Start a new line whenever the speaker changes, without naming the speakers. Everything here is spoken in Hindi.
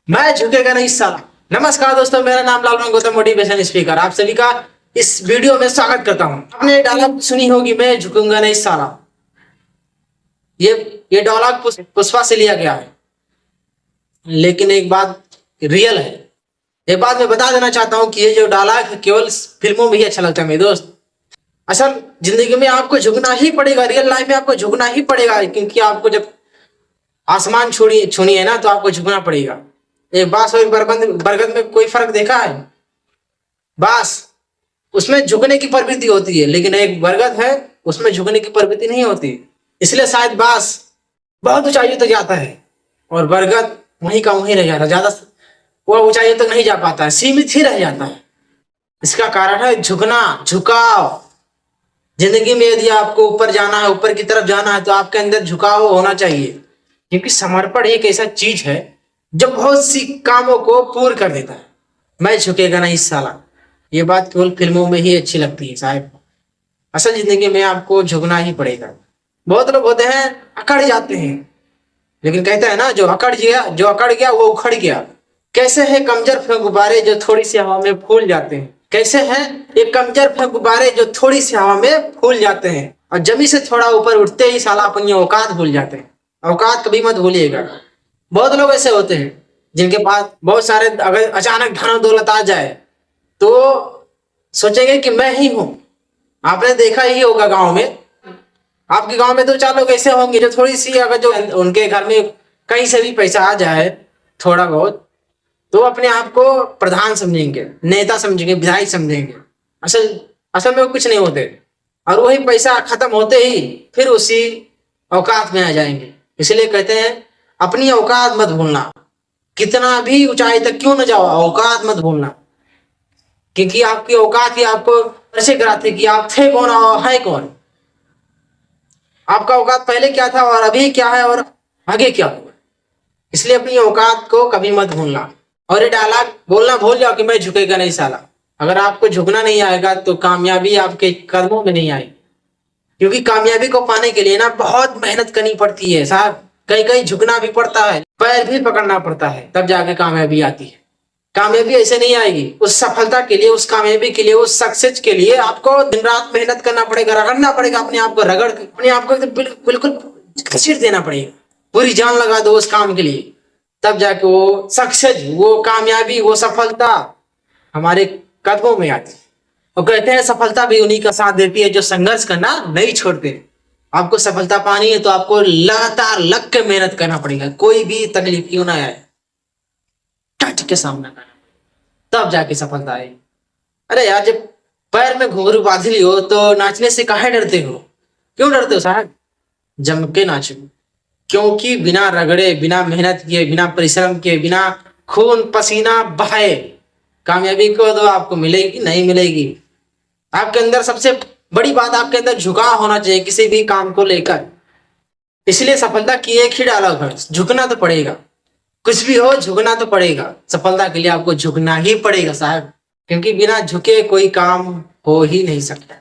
मैं झुकेगा नहीं साला। नमस्कार दोस्तों, मेरा नाम लालमन गौतम, मोटिवेशन स्पीकर। आप सभी का इस वीडियो में स्वागत करता हूं। आपने डायलॉग सुनी होगी, मैं झुकूंगा नहीं साला। ये डायलॉग पुष्पा से लिया गया है, लेकिन एक बात रियल है। एक बात मैं बता देना चाहता हूं कि ये जो डायलॉग है केवल फिल्मों में ही अच्छा लगता है मेरे दोस्त। असल जिंदगी में आपको झुकना ही पड़ेगा, रियल लाइफ में आपको झुकना ही पड़ेगा, क्योंकि आपको जब आसमान छूनी है ना, तो आपको झुकना पड़ेगा। एक बांस और एक बरगद में कोई फर्क देखा है? बांस उसमें झुकने की प्रवृत्ति होती है, लेकिन एक बरगद है उसमें झुकने की प्रवृत्ति नहीं होती। इसलिए शायद बांस बहुत ऊंचाइयों तक जाता है और बरगद वहीं का वहीं रह जाता है, ज्यादा वो ऊंचाइयों तक नहीं जा पाता है, सीमित ही रह जाता है। इसका कारण है झुकना, झुकाव। जिंदगी में यदि आपको ऊपर जाना है, ऊपर की तरफ जाना है, तो आपके अंदर झुकाव होना चाहिए, क्योंकि समर्पण एक ऐसा चीज है जो बहुत सी कामों को पूर्ण कर देता है। मैं झुकेगा नहीं साला, ये बात केवल फिल्मों में ही अच्छी लगती है साहब। असल जिंदगी में आपको झुकना ही पड़ेगा। बहुत लोग होते हैं अकड़ जाते हैं, लेकिन कहते हैं ना, जो अकड़ गया वो उखड़ गया। कैसे है कमजोर गुब्बारे जो थोड़ी सी हवा में फूल जाते हैं। कैसे है ये कमजोर गुब्बारे जो थोड़ी सी हवा में फूल जाते हैं, और जमी से थोड़ा ऊपर उठते ही साला अपनी औकात भूल जाते हैं। औकात कभी मत भूलिएगा। बहुत लोग ऐसे होते हैं जिनके पास बहुत सारे, अगर अचानक धन दौलत आ जाए तो सोचेंगे कि मैं ही हूं। आपने देखा ही होगा गांव में, आपके गांव में दो चार लोग ऐसे होंगे जो थोड़ी सी, अगर जो उनके घर में कहीं से भी पैसा आ जाए थोड़ा बहुत, तो अपने आप को प्रधान समझेंगे, नेता समझेंगे, विधायक समझेंगे। असल में वो कुछ नहीं होते, और वही पैसा खत्म होते ही फिर उसी औकात में आ जाएंगे। इसलिए कहते हैं अपनी औकात मत भूलना। कितना भी ऊंचाई तक क्यों न जाओ, औकात मत भूलना, क्योंकि आपकी औकात ही आपको परिचय कराती कि आप थे कौन और है कौन। आपका औकात पहले क्या था और अभी क्या है और आगे क्या होगा। इसलिए अपनी औकात को कभी मत भूलना। और ये डायलॉग बोलना भूल जाओ कि मैं झुकेगा नहीं साला। अगर आपको झुकना नहीं आएगा तो कामयाबी आपके कदमों में नहीं आएगी, क्योंकि कामयाबी को पाने के लिए ना बहुत मेहनत करनी पड़ती है साहब। कहीं कहीं झुकना भी पड़ता है, पैर भी पकड़ना पड़ता है, तब जाके कामयाबी आती है। कामयाबी ऐसे नहीं आएगी। उस सफलता के लिए, उस कामयाबी के लिए, उस सक्सेस के लिए आपको दिन रात मेहनत करना पड़ेगा, रगड़ना पड़ेगा अपने आप को, अपने आप को बिल्कुल घसीट देना पड़ेगा। पूरी जान लगा दो उस काम के लिए, तब जाके वो सक्सेस, वो कामयाबी, वो सफलता हमारे कदमों में आती है। और कहते हैं सफलता भी उन्हीं का साथ देती है जो संघर्ष करना नहीं छोड़ते। आपको सफलता पानी है तो आपको लगातार लग के मेहनत करना पड़ेगा, कोई भी तकलीफ क्यों ना आए, डट के सामना करना, तब जाके सफलता आएगी। अरे यार, जब पैर में घुंघरू बांधी हो तो नाचने से काहे डरते हो? क्यों डरते हो साहब? जम के नाचो, क्योंकि बिना रगड़े, बिना मेहनत किए, बिना परिश्रम किए, बिना खून पसीना बहाए कामयाबी को तो आपको मिलेगी नहीं मिलेगी। आपके अंदर सबसे बड़ी बात, आपके अंदर झुकाव होना चाहिए किसी भी काम को लेकर। इसलिए सफलता की एक ही डायलॉग है, झुकना तो पड़ेगा। कुछ भी हो झुकना तो पड़ेगा। सफलता के लिए आपको झुकना ही पड़ेगा साहब, क्योंकि बिना झुके कोई काम हो ही नहीं सकता।